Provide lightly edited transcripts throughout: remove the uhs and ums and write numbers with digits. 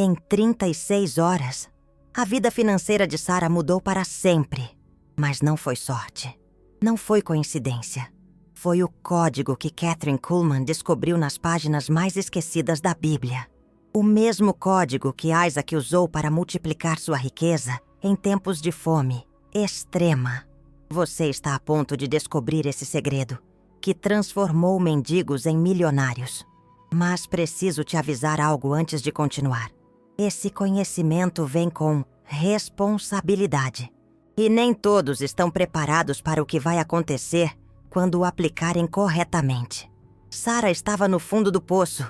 Em 36 horas, a vida financeira de Sarah mudou para sempre. Mas não foi sorte. Não foi coincidência. Foi o código que Kathryn Kuhlman descobriu nas páginas mais esquecidas da Bíblia. O mesmo código que Isaac usou para multiplicar sua riqueza em tempos de fome extrema. Você está a ponto de descobrir esse segredo, que transformou mendigos em milionários. Mas preciso te avisar algo antes de continuar. Esse conhecimento vem com responsabilidade. E nem todos estão preparados para o que vai acontecer quando o aplicarem corretamente. Sarah estava no fundo do poço.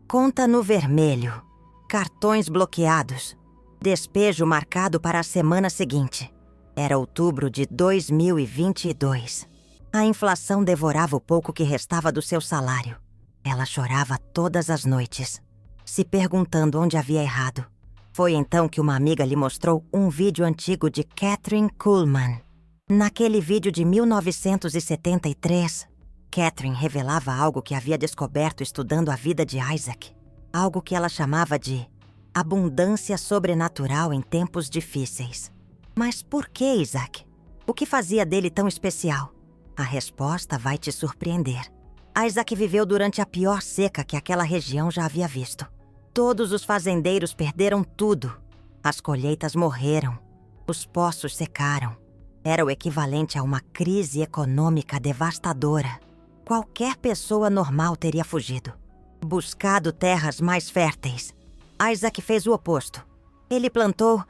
Conta no vermelho. Cartões bloqueados. Despejo marcado para a semana seguinte. Era outubro de 2022. A inflação devorava o pouco que restava do seu salário. Ela chorava todas as noites, se perguntando onde havia errado. Foi então que uma amiga lhe mostrou um vídeo antigo de Kathryn Kuhlman. Naquele vídeo de 1973, Kathryn revelava algo que havia descoberto estudando a vida de Isaac. Algo que ela chamava de abundância sobrenatural em tempos difíceis. Mas por que Isaac? O que fazia dele tão especial? A resposta vai te surpreender. Isaac viveu durante a pior seca que aquela região já havia visto. Todos os fazendeiros perderam tudo. As colheitas morreram. Os poços secaram. Era o equivalente a uma crise econômica devastadora. Qualquer pessoa normal teria fugido, buscado terras mais férteis. Isaac fez o oposto. Ele plantou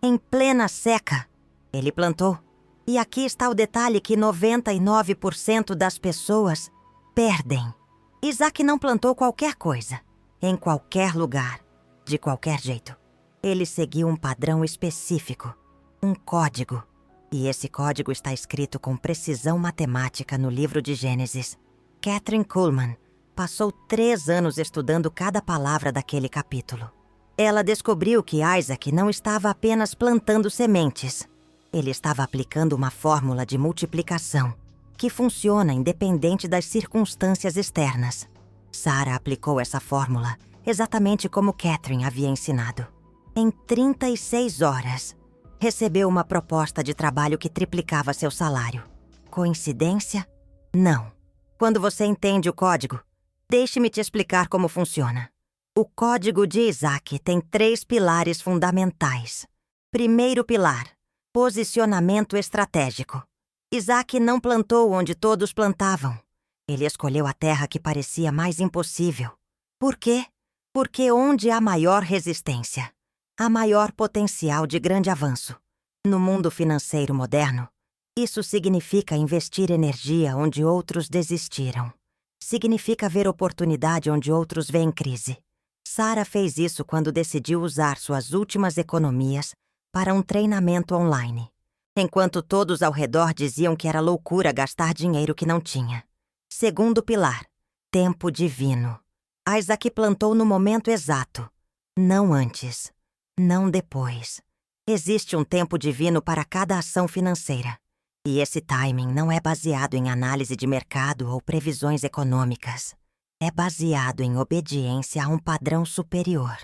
em plena seca. Ele plantou. E aqui está o detalhe que 99% das pessoas perdem. Isaac não plantou qualquer coisa, em qualquer lugar, de qualquer jeito. Ele seguiu um padrão específico, um código. E esse código está escrito com precisão matemática no livro de Gênesis. Kathryn Kuhlman passou 3 anos estudando cada palavra daquele capítulo. Ela descobriu que Isaac não estava apenas plantando sementes. Ele estava aplicando uma fórmula de multiplicação que funciona independente das circunstâncias externas. Sarah aplicou essa fórmula exatamente como Kathryn havia ensinado. Em 36 horas, recebeu uma proposta de trabalho que triplicava seu salário. Coincidência? Não. Quando você entende o código, deixe-me te explicar como funciona. O código de Isaac tem 3 pilares fundamentais. Primeiro pilar: posicionamento estratégico. Isaac não plantou onde todos plantavam. Ele escolheu a terra que parecia mais impossível. Por quê? Porque onde há maior resistência, há maior potencial de grande avanço. No mundo financeiro moderno, isso significa investir energia onde outros desistiram. Significa ver oportunidade onde outros veem crise. Sarah fez isso quando decidiu usar suas últimas economias para um treinamento online, enquanto todos ao redor diziam que era loucura gastar dinheiro que não tinha. Segundo pilar: tempo divino. Isaac plantou no momento exato, não antes, não depois. Existe um tempo divino para cada ação financeira. E esse timing não é baseado em análise de mercado ou previsões econômicas. É baseado em obediência a um padrão superior.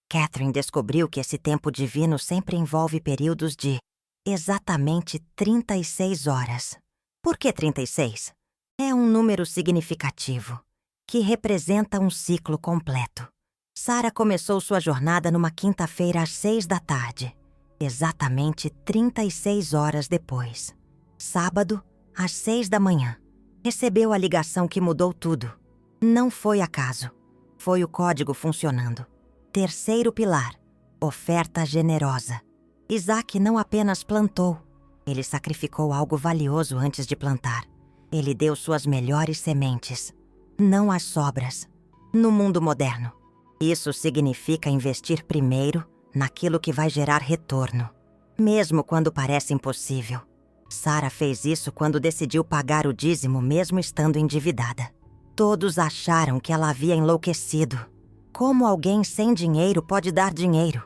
Kathryn descobriu que esse tempo divino sempre envolve períodos de exatamente 36 horas. Por que 36? É um número significativo, que representa um ciclo completo. Sarah começou sua jornada numa quinta-feira às 6 da tarde, exatamente 36 horas depois. Sábado, às 6 da manhã, recebeu a ligação que mudou tudo. Não foi acaso, foi o código funcionando. Terceiro pilar: oferta generosa. Isaac não apenas plantou, ele sacrificou algo valioso antes de plantar. Ele deu suas melhores sementes, não as sobras. No mundo moderno, isso significa investir primeiro naquilo que vai gerar retorno, mesmo quando parece impossível. Sarah fez isso quando decidiu pagar o dízimo mesmo estando endividada. Todos acharam que ela havia enlouquecido. Como alguém sem dinheiro pode dar dinheiro?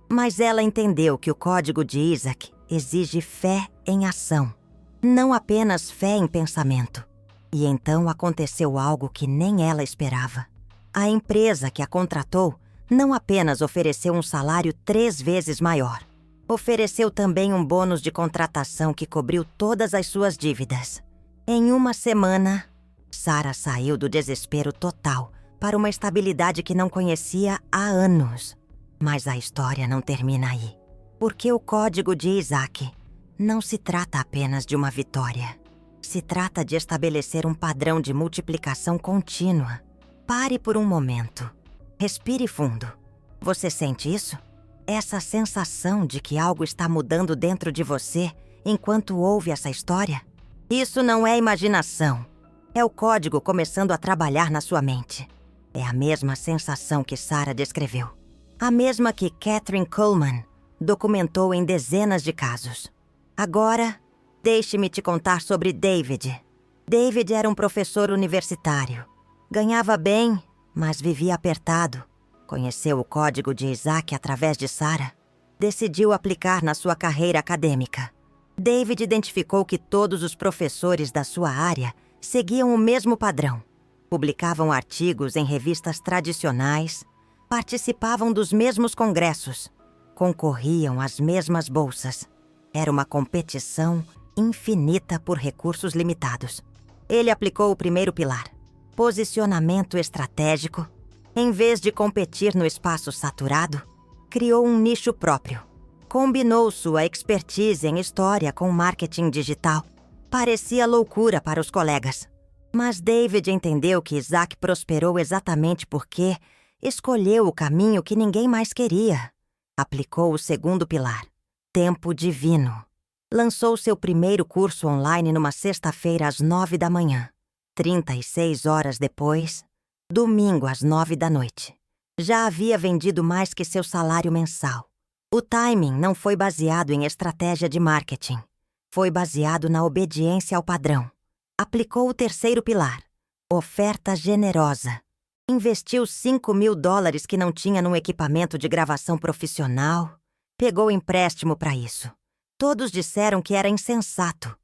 Mas ela entendeu que o código de Isaac exige fé em ação, não apenas fé em pensamento. E então aconteceu algo que nem ela esperava. A empresa que a contratou Não apenas ofereceu um salário 3 vezes maior, ofereceu também um bônus de contratação que cobriu todas as suas dívidas. Em uma semana, Sarah saiu do desespero total para uma estabilidade que não conhecia há anos. Mas a história não termina aí. Porque o código de Isaac não se trata apenas de uma vitória. Se trata de estabelecer um padrão de multiplicação contínua. Pare por um momento. Respire fundo. Você sente isso? Essa sensação de que algo está mudando dentro de você enquanto ouve essa história? Isso não é imaginação. É o código começando a trabalhar na sua mente. É a mesma sensação que Sarah descreveu. A mesma que Kathryn Kuhlman documentou em dezenas de casos. Agora, deixe-me te contar sobre David. David era um professor universitário. Ganhava bem, mas vivia apertado. Conheceu o código de Isaac através de Sarah. Decidiu aplicar na sua carreira acadêmica. David identificou que todos os professores da sua área seguiam o mesmo padrão. Publicavam artigos em revistas tradicionais, participavam dos mesmos congressos, concorriam às mesmas bolsas. Era uma competição infinita por recursos limitados. Ele aplicou o primeiro pilar, posicionamento estratégico. Em vez de competir no espaço saturado, criou um nicho próprio. Combinou sua expertise em história com marketing digital. Parecia loucura para os colegas. Mas David entendeu que Isaac prosperou exatamente porque escolheu o caminho que ninguém mais queria. Aplicou o segundo pilar, tempo divino. Lançou seu primeiro curso online numa sexta-feira às 9 da manhã. 36 horas depois, domingo às 9 da noite. Já havia vendido mais que seu salário mensal. O timing não foi baseado em estratégia de marketing. Foi baseado na obediência ao padrão. Aplicou o terceiro pilar, oferta generosa. Investiu $5.000 que não tinha num equipamento de gravação profissional. Pegou empréstimo para isso. Todos disseram que era insensato.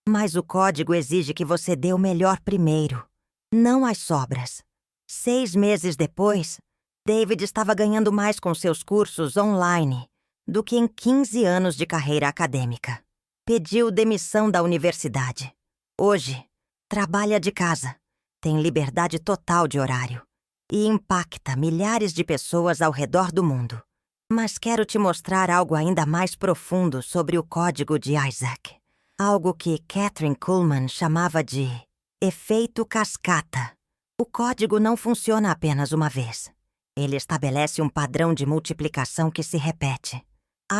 Mas o código exige que você dê o melhor primeiro, não as sobras. 6 meses depois, David estava ganhando mais com seus cursos online do que em 15 anos de carreira acadêmica. Pediu demissão da universidade. Hoje, trabalha de casa, tem liberdade total de horário e impacta milhares de pessoas ao redor do mundo. Mas quero te mostrar algo ainda mais profundo sobre o código de Isaac. Algo que Kathryn Kuhlman chamava de efeito cascata. O código não funciona apenas uma vez. Ele estabelece um padrão de multiplicação que se repete.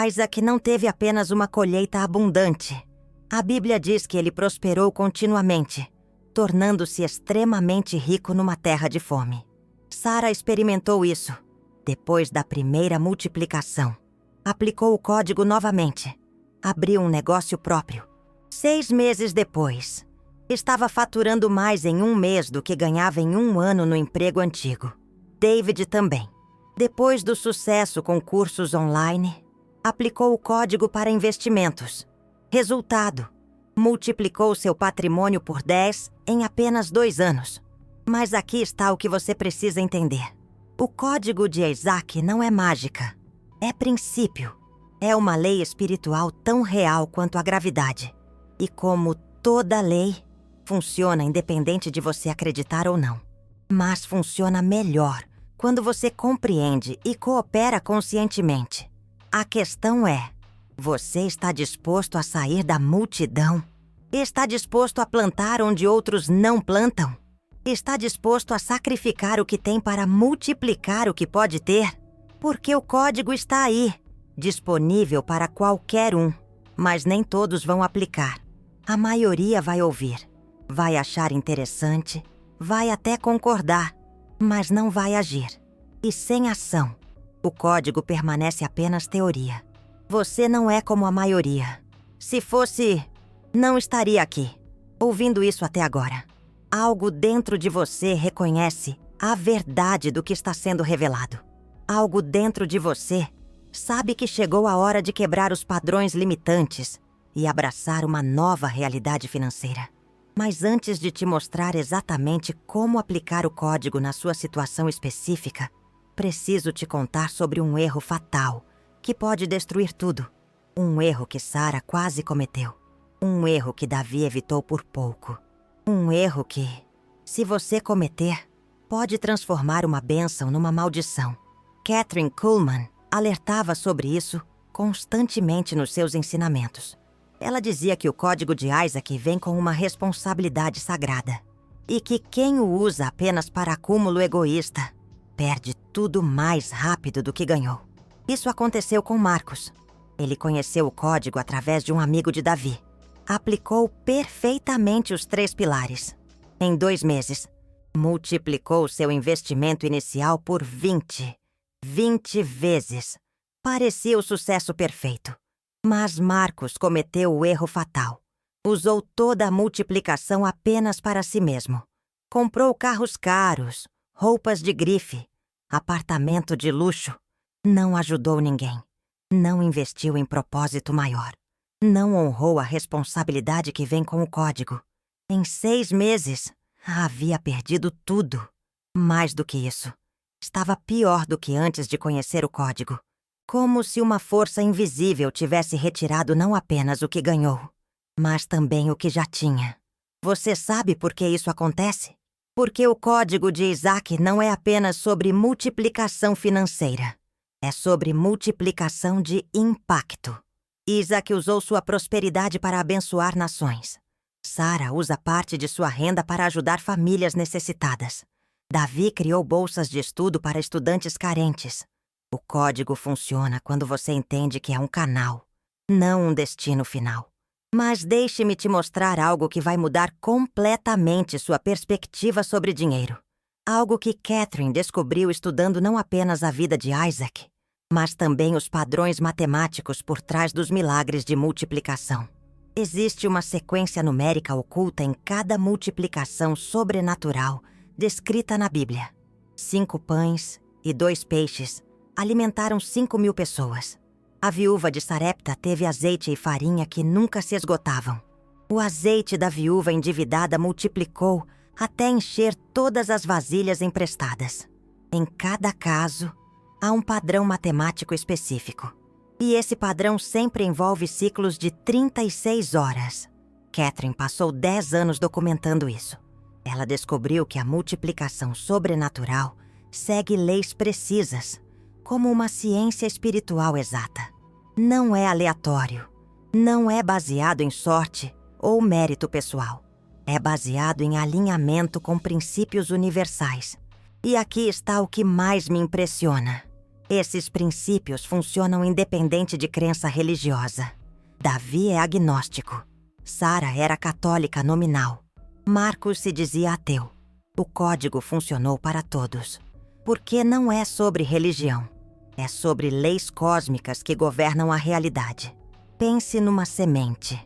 Isaac não teve apenas uma colheita abundante. A Bíblia diz que ele prosperou continuamente, tornando-se extremamente rico numa terra de fome. Sarah experimentou isso. Depois da primeira multiplicação, aplicou o código novamente. Abriu um negócio próprio. 6 meses depois, estava faturando mais em 1 mês do que ganhava em 1 ano no emprego antigo. David também. Depois do sucesso com cursos online, aplicou o código para investimentos. Resultado: multiplicou seu patrimônio por 10 em apenas 2 anos. Mas aqui está o que você precisa entender. O código de Isaac não é mágica. É princípio. É uma lei espiritual tão real quanto a gravidade. E como toda lei, funciona independente de você acreditar ou não. Mas funciona melhor quando você compreende e coopera conscientemente. A questão é: você está disposto a sair da multidão? Está disposto a plantar onde outros não plantam? Está disposto a sacrificar o que tem para multiplicar o que pode ter? Porque o código está aí, disponível para qualquer um, mas nem todos vão aplicar. A maioria vai ouvir, vai achar interessante, vai até concordar, mas não vai agir. E sem ação, o código permanece apenas teoria. Você não é como a maioria. Se fosse, não estaria aqui, ouvindo isso até agora. Algo dentro de você reconhece a verdade do que está sendo revelado. Algo dentro de você sabe que chegou a hora de quebrar os padrões limitantes e abraçar uma nova realidade financeira. Mas antes de te mostrar exatamente como aplicar o código na sua situação específica, preciso te contar sobre um erro fatal que pode destruir tudo. Um erro que Sara quase cometeu. Um erro que Davi evitou por pouco. Um erro que, se você cometer, pode transformar uma bênção numa maldição. Kathryn Kuhlman alertava sobre isso constantemente nos seus ensinamentos. Ela dizia que o código de Isaac vem com uma responsabilidade sagrada e que quem o usa apenas para acúmulo egoísta perde tudo mais rápido do que ganhou. Isso aconteceu com Marcos. Ele conheceu o código através de um amigo de Davi. Aplicou perfeitamente os 3 pilares. Em 2 meses, multiplicou seu investimento inicial por 20 vezes. Parecia o sucesso perfeito. Mas Marcos cometeu o erro fatal. Usou toda a multiplicação apenas para si mesmo. Comprou carros caros, roupas de grife, apartamento de luxo. Não ajudou ninguém. Não investiu em propósito maior. Não honrou a responsabilidade que vem com o código. Em 6 meses, havia perdido tudo. Mais do que isso, estava pior do que antes de conhecer o código. Como se uma força invisível tivesse retirado não apenas o que ganhou, mas também o que já tinha. Você sabe por que isso acontece? Porque o código de Isaac não é apenas sobre multiplicação financeira. É sobre multiplicação de impacto. Isaac usou sua prosperidade para abençoar nações. Sara usa parte de sua renda para ajudar famílias necessitadas. Davi criou bolsas de estudo para estudantes carentes. O código funciona quando você entende que é um canal, não um destino final. Mas deixe-me te mostrar algo que vai mudar completamente sua perspectiva sobre dinheiro. Algo que Kathryn descobriu estudando não apenas a vida de Isaac, mas também os padrões matemáticos por trás dos milagres de multiplicação. Existe uma sequência numérica oculta em cada multiplicação sobrenatural descrita na Bíblia. 5 pães e 2 peixes alimentaram 5.000 pessoas. A viúva de Sarepta teve azeite e farinha que nunca se esgotavam. O azeite da viúva endividada multiplicou até encher todas as vasilhas emprestadas. Em cada caso, há um padrão matemático específico. E esse padrão sempre envolve ciclos de 36 horas. Kathryn passou 10 anos documentando isso. Ela descobriu que a multiplicação sobrenatural segue leis precisas, como uma ciência espiritual exata. Não é aleatório. Não é baseado em sorte ou mérito pessoal. É baseado em alinhamento com princípios universais. E aqui está o que mais me impressiona. Esses princípios funcionam independente de crença religiosa. Davi é agnóstico. Sara era católica nominal. Marcos se dizia ateu. O código funcionou para todos. Porque não é sobre religião. É sobre leis cósmicas que governam a realidade. Pense numa semente.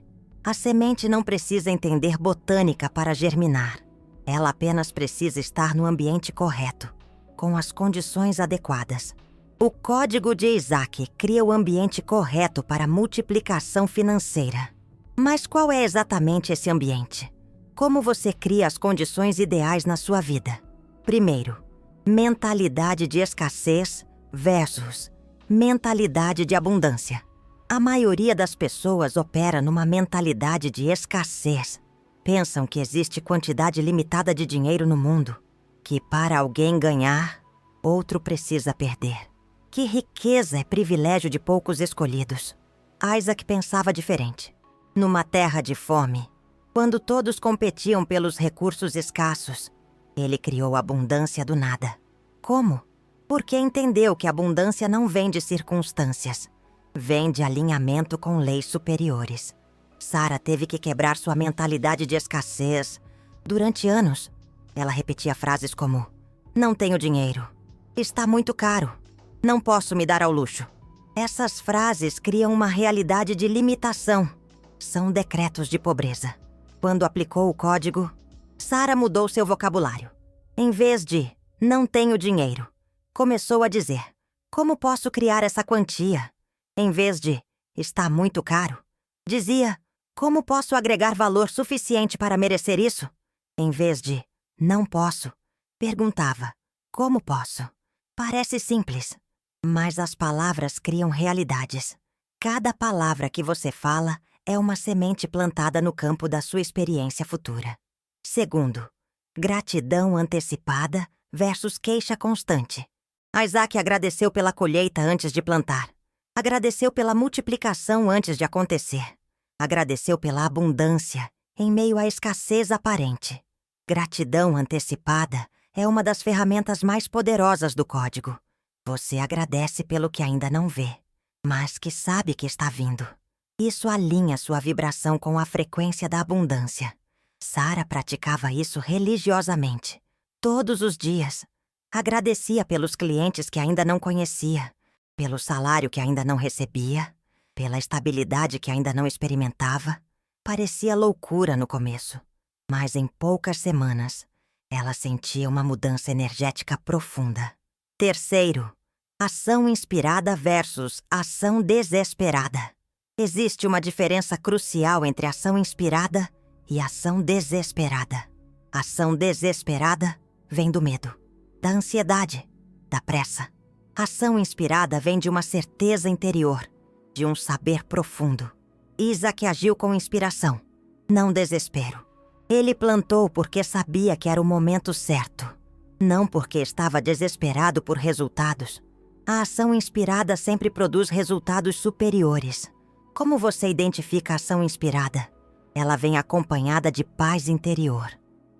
A semente não precisa entender botânica para germinar. Ela apenas precisa estar no ambiente correto, com as condições adequadas. O código de Isaac cria o ambiente correto para a multiplicação financeira. Mas qual é exatamente esse ambiente? Como você cria as condições ideais na sua vida? Primeiro, mentalidade de escassez versus mentalidade de abundância. A maioria das pessoas opera numa mentalidade de escassez. Pensam que existe quantidade limitada de dinheiro no mundo, que para alguém ganhar, outro precisa perder. Que riqueza é privilégio de poucos escolhidos. Isaac pensava diferente. Numa terra de fome, quando todos competiam pelos recursos escassos, ele criou abundância do nada. Como? Porque entendeu que a abundância não vem de circunstâncias, vem de alinhamento com leis superiores. Sara teve que quebrar sua mentalidade de escassez. Durante anos, ela repetia frases como: "Não tenho dinheiro. Está muito caro. Não posso me dar ao luxo." Essas frases criam uma realidade de limitação. São decretos de pobreza. Quando aplicou o código, Sara mudou seu vocabulário. Em vez de "não tenho dinheiro", começou a dizer: "Como posso criar essa quantia?" Em vez de "está muito caro", dizia: "Como posso agregar valor suficiente para merecer isso?" Em vez de "não posso", perguntava: "Como posso?" Parece simples, mas as palavras criam realidades. Cada palavra que você fala é uma semente plantada no campo da sua experiência futura. Segundo, gratidão antecipada versus queixa constante. Isaac agradeceu pela colheita antes de plantar. Agradeceu pela multiplicação antes de acontecer. Agradeceu pela abundância em meio à escassez aparente. Gratidão antecipada é uma das ferramentas mais poderosas do código. Você agradece pelo que ainda não vê, mas que sabe que está vindo. Isso alinha sua vibração com a frequência da abundância. Sara praticava isso religiosamente, todos os dias. Agradecia pelos clientes que ainda não conhecia, pelo salário que ainda não recebia, pela estabilidade que ainda não experimentava. Parecia loucura no começo, mas em poucas semanas, ela sentia uma mudança energética profunda. Terceiro, ação inspirada versus ação desesperada. Existe uma diferença crucial entre ação inspirada e ação desesperada. Ação desesperada vem do medo, da ansiedade, da pressa. Ação inspirada vem de uma certeza interior, de um saber profundo. Isaac agiu com inspiração, não desespero. Ele plantou porque sabia que era o momento certo, não porque estava desesperado por resultados. A ação inspirada sempre produz resultados superiores. Como você identifica a ação inspirada? Ela vem acompanhada de paz interior.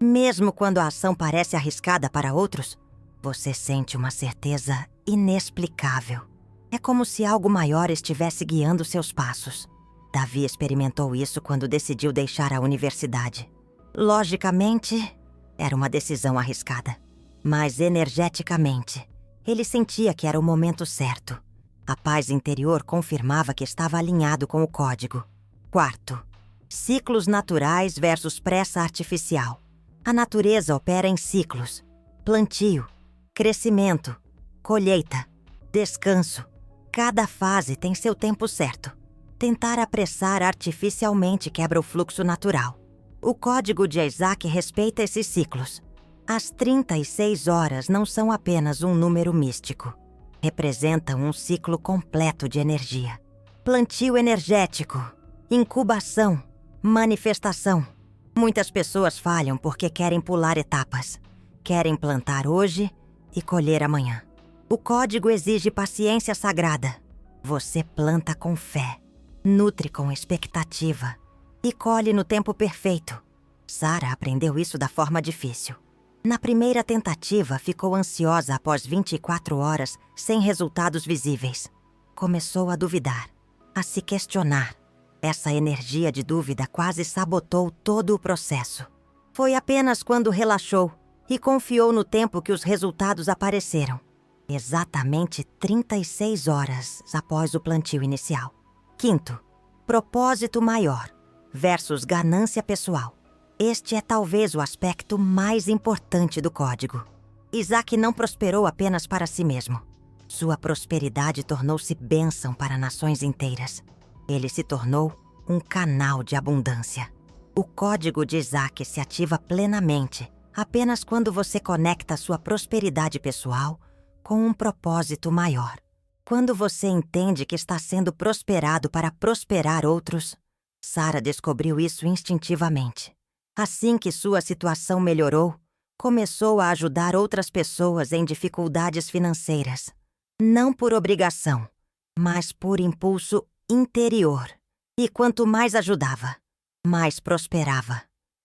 Mesmo quando a ação parece arriscada para outros, você sente uma certeza inexplicável. É como se algo maior estivesse guiando seus passos. Davi experimentou isso quando decidiu deixar a universidade. Logicamente, era uma decisão arriscada. Mas energeticamente, ele sentia que era o momento certo. A paz interior confirmava que estava alinhado com o código. Quarto, ciclos naturais versus pressa artificial. A natureza opera em ciclos: plantio, crescimento, colheita, descanso. Cada fase tem seu tempo certo. Tentar apressar artificialmente quebra o fluxo natural. O código de Isaac respeita esses ciclos. As 36 horas não são apenas um número místico. Representam um ciclo completo de energia. Plantio energético, incubação, manifestação. Muitas pessoas falham porque querem pular etapas. Querem plantar hoje e colher amanhã. O código exige paciência sagrada. Você planta com fé, nutre com expectativa e colhe no tempo perfeito. Sara aprendeu isso da forma difícil. Na primeira tentativa, ficou ansiosa após 24 horas sem resultados visíveis. Começou a duvidar, a se questionar. Essa energia de dúvida quase sabotou todo o processo. Foi apenas quando relaxou e confiou no tempo que os resultados apareceram. Exatamente 36 horas após o plantio inicial. Quinto, propósito maior versus ganância pessoal. Este é talvez o aspecto mais importante do código. Isaac não prosperou apenas para si mesmo. Sua prosperidade tornou-se bênção para nações inteiras. Ele se tornou um canal de abundância. O código de Isaac se ativa plenamente apenas quando você conecta sua prosperidade pessoal com um propósito maior. Quando você entende que está sendo prosperado para prosperar outros, Sara descobriu isso instintivamente. Assim que sua situação melhorou, começou a ajudar outras pessoas em dificuldades financeiras. Não por obrigação, mas por impulso interior. E quanto mais ajudava, mais prosperava.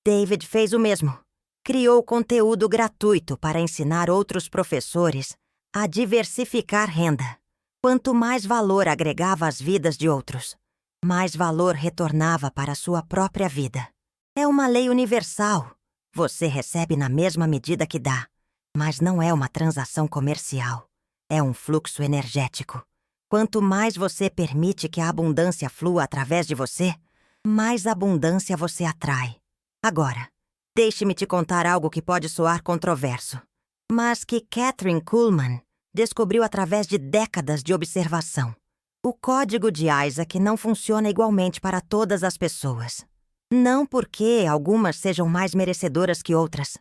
David fez o mesmo. Criou conteúdo gratuito para ensinar outros professores a diversificar renda. Quanto mais valor agregava às vidas de outros, mais valor retornava para a sua própria vida. É uma lei universal. Você recebe na mesma medida que dá, mas não é uma transação comercial. É um fluxo energético. Quanto mais você permite que a abundância flua através de você, mais abundância você atrai. Agora, deixe-me te contar algo que pode soar controverso, mas que Kathryn Kuhlman descobriu através de décadas de observação. O código de Isaac não funciona igualmente para todas as pessoas. Não porque algumas sejam mais merecedoras que outras,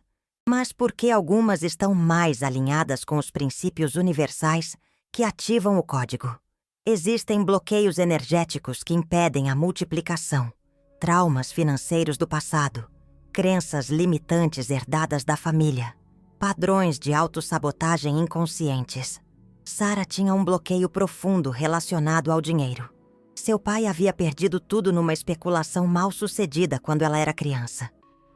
mas porque algumas estão mais alinhadas com os princípios universais que ativam o código. Existem bloqueios energéticos que impedem a multiplicação, traumas financeiros do passado, crenças limitantes herdadas da família, padrões de autossabotagem inconscientes. Sarah tinha um bloqueio profundo relacionado ao dinheiro. Seu pai havia perdido tudo numa especulação mal-sucedida quando ela era criança.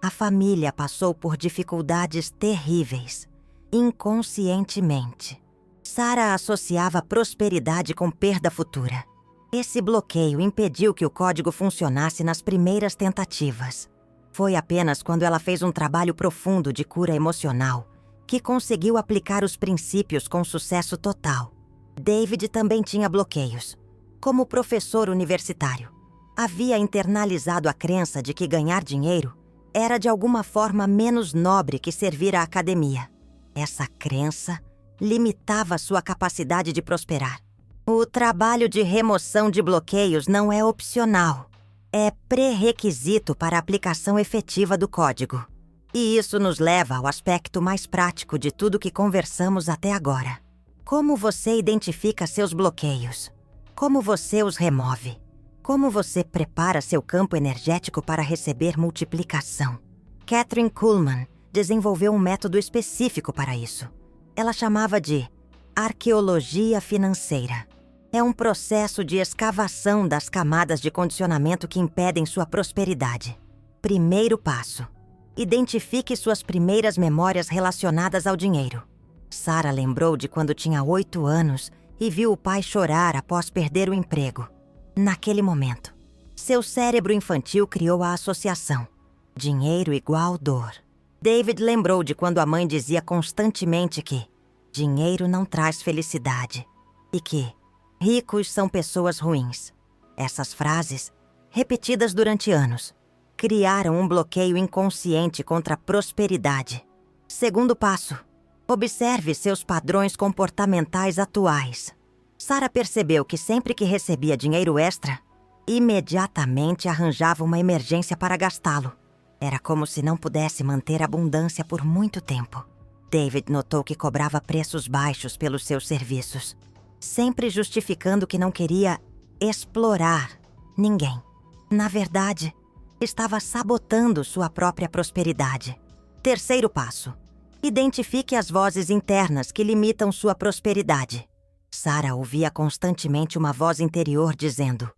A família passou por dificuldades terríveis, inconscientemente. Sarah associava prosperidade com perda futura. Esse bloqueio impediu que o código funcionasse nas primeiras tentativas. Foi apenas quando ela fez um trabalho profundo de cura emocional que conseguiu aplicar os princípios com sucesso total. David também tinha bloqueios. Como professor universitário, havia internalizado a crença de que ganhar dinheiro era de alguma forma menos nobre que servir à academia. Essa crença limitava sua capacidade de prosperar. O trabalho de remoção de bloqueios não é opcional. É pré-requisito para a aplicação efetiva do código. E isso nos leva ao aspecto mais prático de tudo que conversamos até agora. Como você identifica seus bloqueios? Como você os remove? Como você prepara seu campo energético para receber multiplicação? Kathryn Kuhlman desenvolveu um método específico para isso. Ela chamava de arqueologia financeira. É um processo de escavação das camadas de condicionamento que impedem sua prosperidade. Primeiro passo: identifique suas primeiras memórias relacionadas ao dinheiro. Sarah lembrou de quando tinha 8 anos e viu o pai chorar após perder o emprego. Naquele momento, seu cérebro infantil criou a associação: dinheiro igual dor. David lembrou de quando a mãe dizia constantemente que dinheiro não traz felicidade e que ricos são pessoas ruins. Essas frases, repetidas durante anos, criaram um bloqueio inconsciente contra a prosperidade. Segundo passo: observe seus padrões comportamentais atuais. Sarah percebeu que sempre que recebia dinheiro extra, imediatamente arranjava uma emergência para gastá-lo. Era como se não pudesse manter a abundância por muito tempo. David notou que cobrava preços baixos pelos seus serviços, sempre justificando que não queria explorar ninguém. Na verdade, estava sabotando sua própria prosperidade. Terceiro passo: identifique as vozes internas que limitam sua prosperidade. Sarah ouvia constantemente uma voz interior dizendo: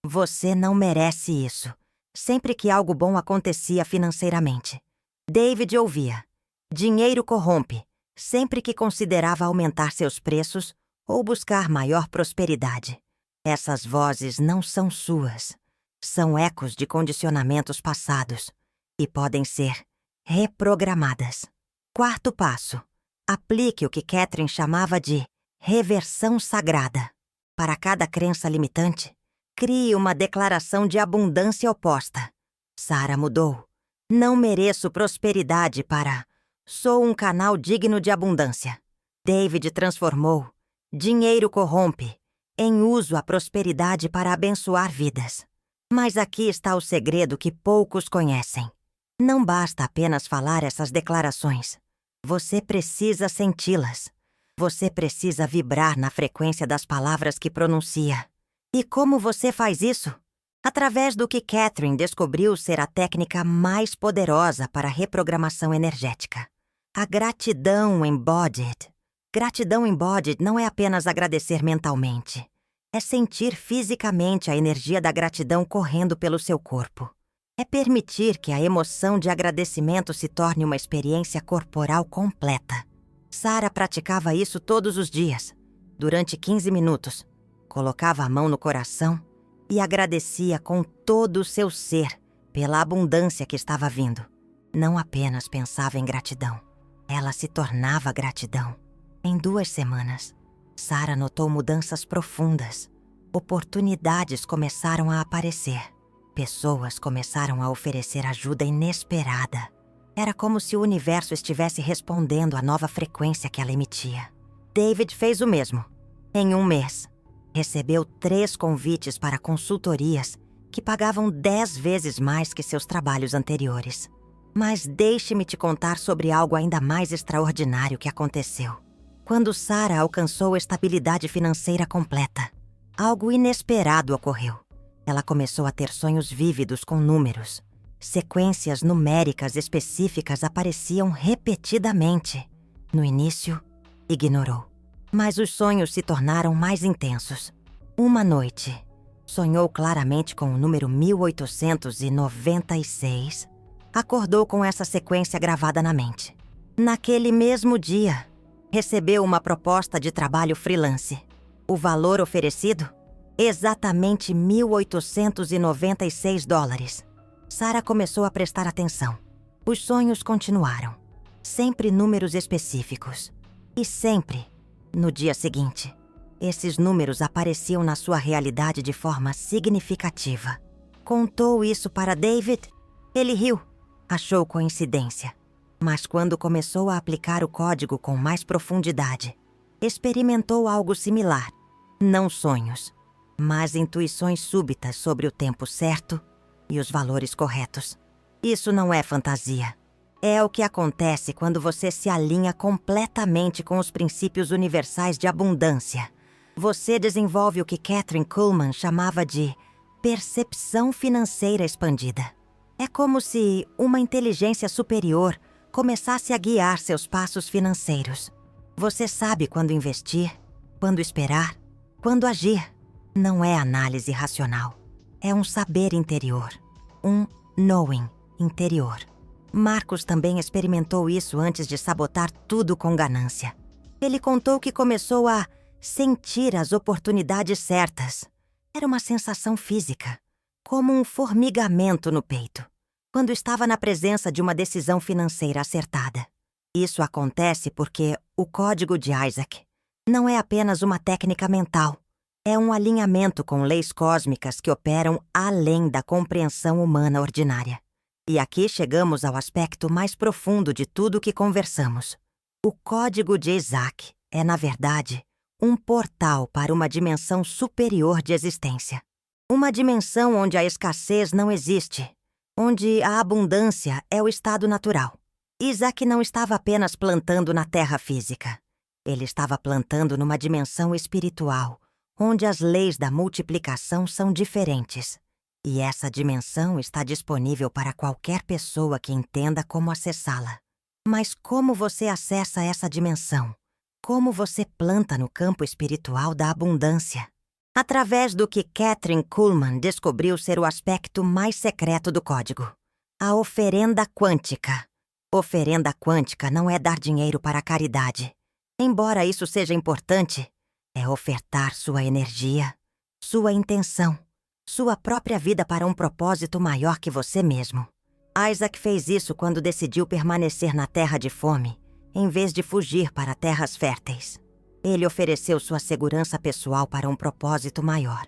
"Você não merece isso", sempre que algo bom acontecia financeiramente. David ouvia: "Dinheiro corrompe", sempre que considerava aumentar seus preços ou buscar maior prosperidade. Essas vozes não são suas. São ecos de condicionamentos passados e podem ser reprogramadas. Quarto passo: aplique o que Kathryn chamava de reversão sagrada. Para cada crença limitante, crie uma declaração de abundância oposta. Sarah mudou: "Não mereço prosperidade" para "sou um canal digno de abundância". David transformou "dinheiro corrompe" em "uso a prosperidade para abençoar vidas". Mas aqui está o segredo que poucos conhecem. Não basta apenas falar essas declarações. Você precisa senti-las. Você precisa vibrar na frequência das palavras que pronuncia. E como você faz isso? Através do que Kathryn descobriu ser a técnica mais poderosa para a reprogramação energética: a gratidão embodied. Gratidão embodied não é apenas agradecer mentalmente. É sentir fisicamente a energia da gratidão correndo pelo seu corpo. É permitir que a emoção de agradecimento se torne uma experiência corporal completa. Sarah praticava isso todos os dias, durante 15 minutos. Colocava a mão no coração e agradecia com todo o seu ser pela abundância que estava vindo. Não apenas pensava em gratidão, ela se tornava gratidão. Em 2 semanas, Sarah notou mudanças profundas. Oportunidades começaram a aparecer. Pessoas começaram a oferecer ajuda inesperada. Era como se o universo estivesse respondendo à nova frequência que ela emitia. David fez o mesmo. Em 1 mês, recebeu 3 convites para consultorias que pagavam 10 vezes mais que seus trabalhos anteriores. Mas deixe-me te contar sobre algo ainda mais extraordinário que aconteceu. Quando Sarah alcançou estabilidade financeira completa, algo inesperado ocorreu. Ela começou a ter sonhos vívidos com números. Sequências numéricas específicas apareciam repetidamente. No início, ignorou. Mas os sonhos se tornaram mais intensos. Uma noite, sonhou claramente com o número 1896. Acordou com essa sequência gravada na mente. Naquele mesmo dia, recebeu uma proposta de trabalho freelance. O valor oferecido? Exatamente $1.896. Sarah começou a prestar atenção. Os sonhos continuaram. Sempre números específicos. E sempre, no dia seguinte, esses números apareciam na sua realidade de forma significativa. Contou isso para David? Ele riu. Achou coincidência. Mas quando começou a aplicar o código com mais profundidade, experimentou algo similar. Não sonhos, mas intuições súbitas sobre o tempo certo e os valores corretos. Isso não é fantasia. É o que acontece quando você se alinha completamente com os princípios universais de abundância. Você desenvolve o que Kathryn Kuhlman chamava de percepção financeira expandida. É como se uma inteligência superior começasse a guiar seus passos financeiros. Você sabe quando investir, quando esperar, quando agir. Não é análise racional. É um saber interior. Um knowing interior. Marcos também experimentou isso antes de sabotar tudo com ganância. Ele contou que começou a sentir as oportunidades certas. Era uma sensação física, como um formigamento no peito, quando estava na presença de uma decisão financeira acertada. Isso acontece porque o código de Isaac não é apenas uma técnica mental. É um alinhamento com leis cósmicas que operam além da compreensão humana ordinária. E aqui chegamos ao aspecto mais profundo de tudo o que conversamos. O código de Isaac é, na verdade, um portal para uma dimensão superior de existência. Uma dimensão onde a escassez não existe, onde a abundância é o estado natural. Isaac não estava apenas plantando na terra física. Ele estava plantando numa dimensão espiritual, onde as leis da multiplicação são diferentes. E essa dimensão está disponível para qualquer pessoa que entenda como acessá-la. Mas como você acessa essa dimensão? Como você planta no campo espiritual da abundância? Através do que Kathryn Kuhlman descobriu ser o aspecto mais secreto do código. A oferenda quântica. Oferenda quântica não é dar dinheiro para a caridade. Embora isso seja importante, é ofertar sua energia, sua intenção, sua própria vida para um propósito maior que você mesmo. Isaac fez isso quando decidiu permanecer na terra de fome, em vez de fugir para terras férteis. Ele ofereceu sua segurança pessoal para um propósito maior.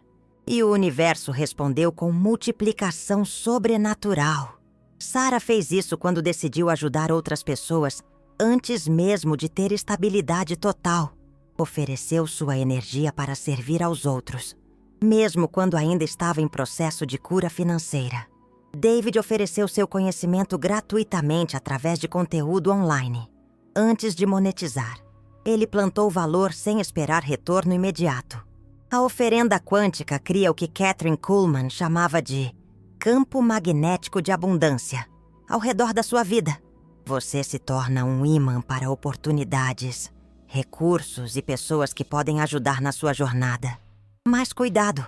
E o universo respondeu com multiplicação sobrenatural. Sarah fez isso quando decidiu ajudar outras pessoas antes mesmo de ter estabilidade total. Ofereceu sua energia para servir aos outros, mesmo quando ainda estava em processo de cura financeira. David ofereceu seu conhecimento gratuitamente através de conteúdo online, antes de monetizar. Ele plantou valor sem esperar retorno imediato. A oferenda quântica cria o que Kathryn Kuhlman chamava de campo magnético de abundância ao redor da sua vida. Você se torna um imã para oportunidades, recursos e pessoas que podem ajudar na sua jornada. Mas cuidado,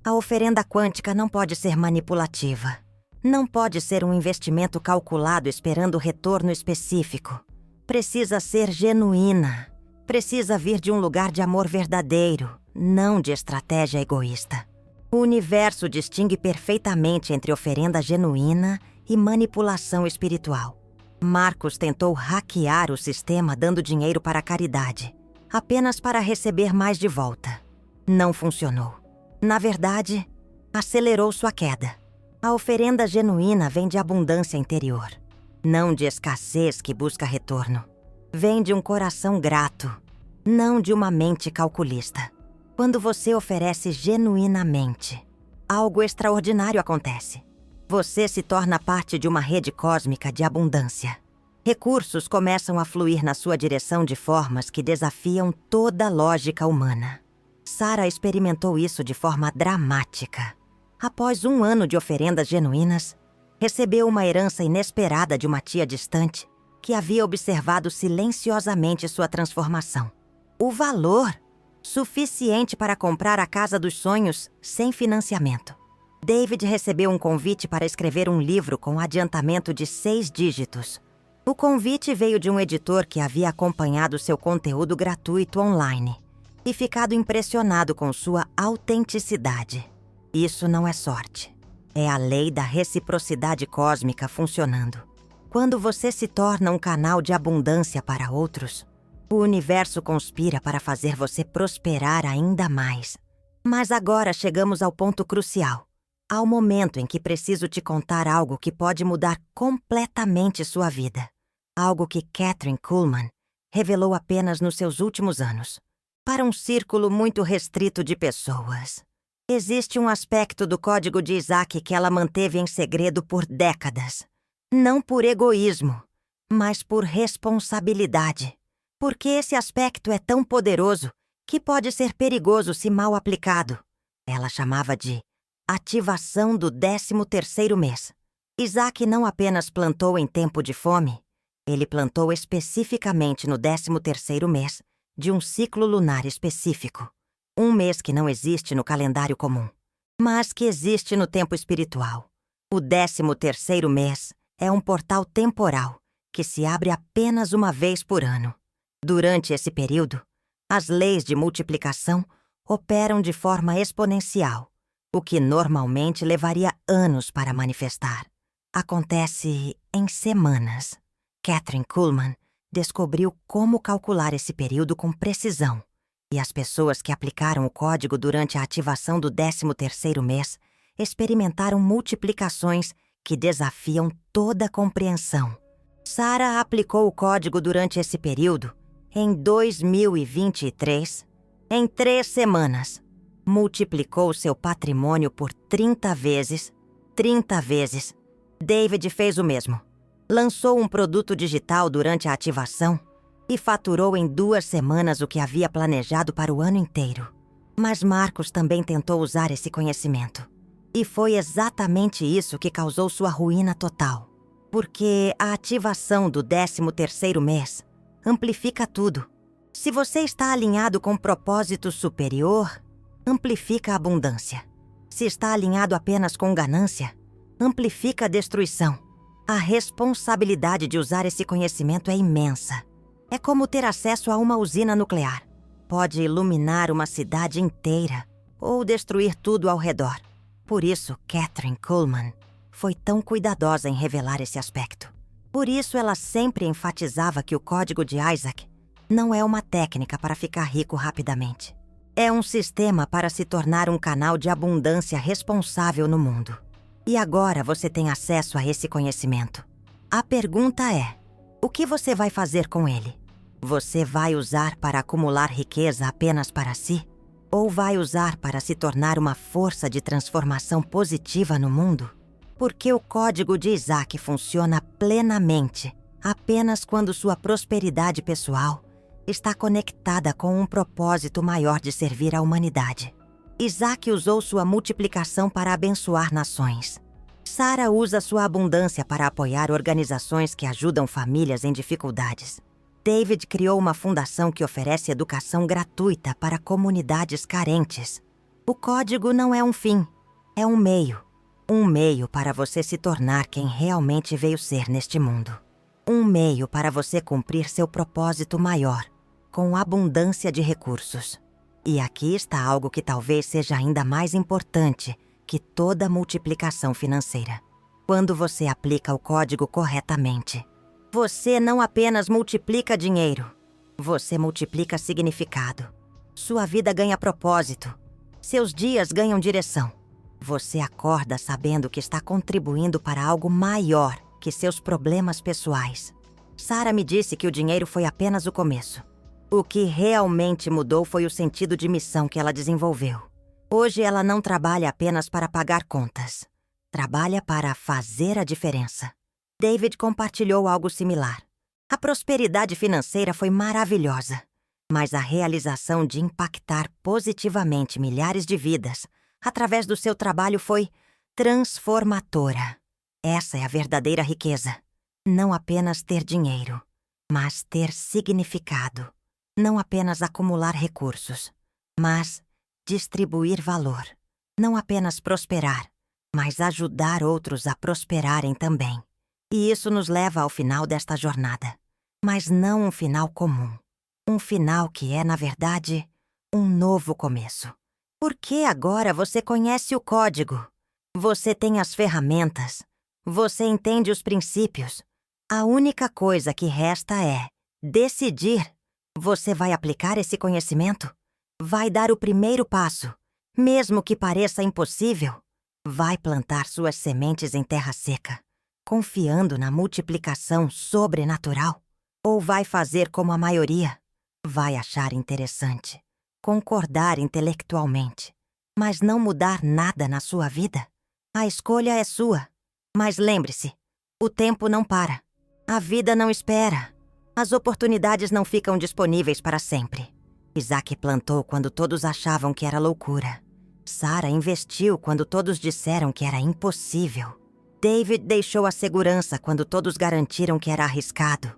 a oferenda quântica não pode ser manipulativa. Não pode ser um investimento calculado esperando retorno específico. Precisa ser genuína. Precisa vir de um lugar de amor verdadeiro, não de estratégia egoísta. O universo distingue perfeitamente entre oferenda genuína e manipulação espiritual. Marcos tentou hackear o sistema dando dinheiro para a caridade, apenas para receber mais de volta. Não funcionou. Na verdade, acelerou sua queda. A oferenda genuína vem de abundância interior, não de escassez que busca retorno. Vem de um coração grato, não de uma mente calculista. Quando você oferece genuinamente, algo extraordinário acontece. Você se torna parte de uma rede cósmica de abundância. Recursos começam a fluir na sua direção de formas que desafiam toda a lógica humana. Sarah experimentou isso de forma dramática. Após 1 ano de oferendas genuínas, recebeu uma herança inesperada de uma tia distante que havia observado silenciosamente sua transformação. O valor suficiente para comprar a casa dos sonhos sem financiamento. David recebeu um convite para escrever um livro com adiantamento de 6 dígitos. O convite veio de um editor que havia acompanhado seu conteúdo gratuito online e ficado impressionado com sua autenticidade. Isso não é sorte. É a lei da reciprocidade cósmica funcionando. Quando você se torna um canal de abundância para outros, o universo conspira para fazer você prosperar ainda mais. Mas agora chegamos ao ponto crucial. Ao momento em que preciso te contar algo que pode mudar completamente sua vida. Algo que Kathryn Kuhlman revelou apenas nos seus últimos anos. Para um círculo muito restrito de pessoas. Existe um aspecto do código de Isaac que ela manteve em segredo por décadas. Não por egoísmo, mas por responsabilidade. Porque esse aspecto é tão poderoso que pode ser perigoso se mal aplicado. Ela chamava de ativação do 13º mês. Isaac não apenas plantou em tempo de fome, ele plantou especificamente no 13º mês de um ciclo lunar específico. Um mês que não existe no calendário comum, mas que existe no tempo espiritual. O 13º mês é um portal temporal que se abre apenas uma vez por ano. Durante esse período, as leis de multiplicação operam de forma exponencial, o que normalmente levaria anos para manifestar. Acontece em semanas. Kathryn Kuhlman descobriu como calcular esse período com precisão, e as pessoas que aplicaram o código durante a ativação do 13º mês experimentaram multiplicações que desafiam toda compreensão. Sarah aplicou o código durante esse período em 2023, em 3 semanas. Multiplicou seu patrimônio por 30 vezes. 30 vezes. David fez o mesmo. Lançou um produto digital durante a ativação e faturou em 2 semanas o que havia planejado para o ano inteiro. Mas Marcos também tentou usar esse conhecimento. E foi exatamente isso que causou sua ruína total. Porque a ativação do 13º mês amplifica tudo. Se você está alinhado com propósito superior, amplifica a abundância. Se está alinhado apenas com ganância, amplifica a destruição. A responsabilidade de usar esse conhecimento é imensa. É como ter acesso a uma usina nuclear. Pode iluminar uma cidade inteira ou destruir tudo ao redor. Por isso, Kathryn Kuhlman foi tão cuidadosa em revelar esse aspecto. Por isso, ela sempre enfatizava que o código de Isaac não é uma técnica para ficar rico rapidamente. É um sistema para se tornar um canal de abundância responsável no mundo. E agora você tem acesso a esse conhecimento. A pergunta é: o que você vai fazer com ele? Você vai usar para acumular riqueza apenas para si? Ou vai usar para se tornar uma força de transformação positiva no mundo? Porque o código de Isaac funciona plenamente apenas quando sua prosperidade pessoal está conectada com um propósito maior de servir à humanidade. Isaac usou sua multiplicação para abençoar nações. Sarah usa sua abundância para apoiar organizações que ajudam famílias em dificuldades. David criou uma fundação que oferece educação gratuita para comunidades carentes. O código não é um fim, é um meio. Um meio para você se tornar quem realmente veio ser neste mundo. Um meio para você cumprir seu propósito maior, com abundância de recursos. E aqui está algo que talvez seja ainda mais importante que toda multiplicação financeira. Quando você aplica o código corretamente, você não apenas multiplica dinheiro, você multiplica significado. Sua vida ganha propósito. Seus dias ganham direção. Você acorda sabendo que está contribuindo para algo maior que seus problemas pessoais. Sarah me disse que o dinheiro foi apenas o começo. O que realmente mudou foi o sentido de missão que ela desenvolveu. Hoje ela não trabalha apenas para pagar contas. Trabalha para fazer a diferença. David compartilhou algo similar. A prosperidade financeira foi maravilhosa, mas a realização de impactar positivamente milhares de vidas através do seu trabalho foi transformadora. Essa é a verdadeira riqueza. Não apenas ter dinheiro, mas ter significado. Não apenas acumular recursos, mas distribuir valor. Não apenas prosperar, mas ajudar outros a prosperarem também. E isso nos leva ao final desta jornada. Mas não um final comum. Um final que é, na verdade, um novo começo. Porque agora você conhece o código. Você tem as ferramentas. Você entende os princípios. A única coisa que resta é decidir. Você vai aplicar esse conhecimento? Vai dar o primeiro passo, mesmo que pareça impossível? Vai plantar suas sementes em terra seca, confiando na multiplicação sobrenatural? Ou vai fazer como a maioria? Vai achar interessante, concordar intelectualmente, mas não mudar nada na sua vida? A escolha é sua. Mas lembre-se, o tempo não para. A vida não espera. As oportunidades não ficam disponíveis para sempre. Isaac plantou quando todos achavam que era loucura. Sara investiu quando todos disseram que era impossível. David deixou a segurança quando todos garantiram que era arriscado.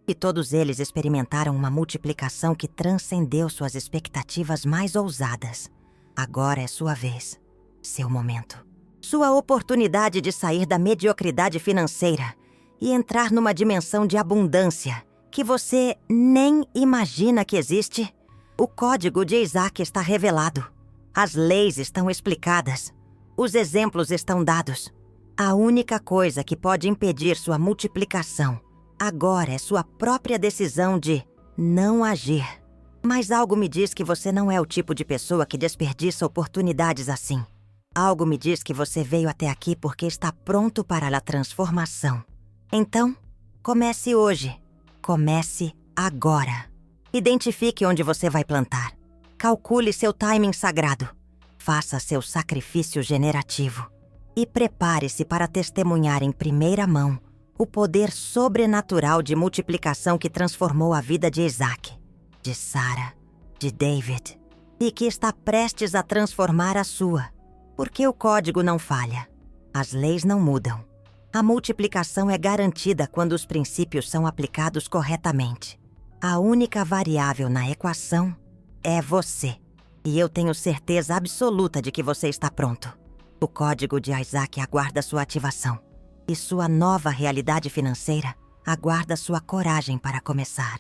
E todos eles experimentaram uma multiplicação que transcendeu suas expectativas mais ousadas. Agora é sua vez, seu momento. Sua oportunidade de sair da mediocridade financeira e entrar numa dimensão de abundância que você nem imagina que existe. O código de Isaac está revelado. As leis estão explicadas. Os exemplos estão dados. A única coisa que pode impedir sua multiplicação agora é sua própria decisão de não agir. Mas algo me diz que você não é o tipo de pessoa que desperdiça oportunidades assim. Algo me diz que você veio até aqui porque está pronto para a transformação. Então, comece hoje. Comece agora. Identifique onde você vai plantar. Calcule seu timing sagrado. Faça seu sacrifício generativo. E prepare-se para testemunhar em primeira mão o poder sobrenatural de multiplicação que transformou a vida de Isaac, de Sara, de David, e que está prestes a transformar a sua. Porque o código não falha. As leis não mudam. A multiplicação é garantida quando os princípios são aplicados corretamente. A única variável na equação é você. E eu tenho certeza absoluta de que você está pronto. O código de Isaac aguarda sua ativação. E sua nova realidade financeira aguarda sua coragem para começar.